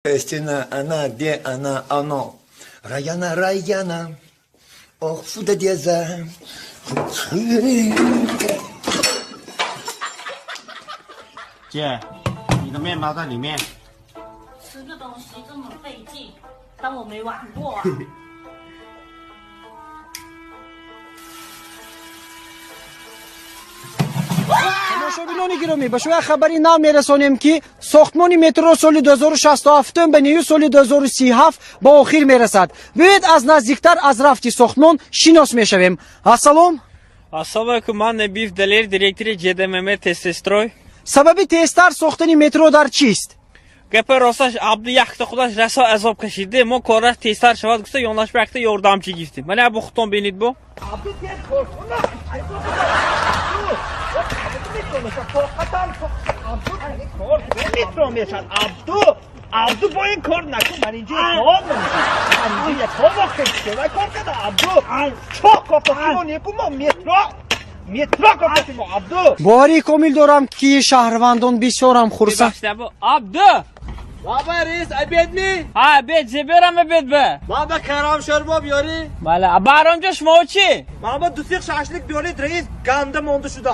Estina ana de ana ano. Rayana Rayana. Oh fuda dieza. 姐，你的面包在里面。吃个东西这么费劲，当我没玩过啊！ تماشاگران گرامی به شما خبری نو میرسانیم که ساختمان مترو سال 2067 به نیو سال 2037 به آخر میرسد. بیایید از نزدیکتر از رفت ساختمان شناس میشویم. السلام. السلام علیکم. من نبیف دلیر دیرکتور جدمم تستستروی. سبب تستر ساختن مترو در چیست؟ گپ راستش عبد یخت خودش رسا عذاب کشیده. ما کارش تستر شود گفته یوناش وقت یاردمچی گفتیم. من ابو خودتون بینید بو. عبدو با این کار نکن من اینجا کار نمیشم من اینجا یک ها وقت کشته کار کده عبدو چه کافتی یکو ما مترا کافتی ما عبدو باری کامل دارم که شهروندان بسیارم خرسند. عبدو بابا رئیس ابید می؟ ها بید زبرم بید به بابا کرام شربا بیاری؟ بله برام جا شما چی؟ بابا دو سیخ شاشلیک بیارید رئیس گنده مونده شده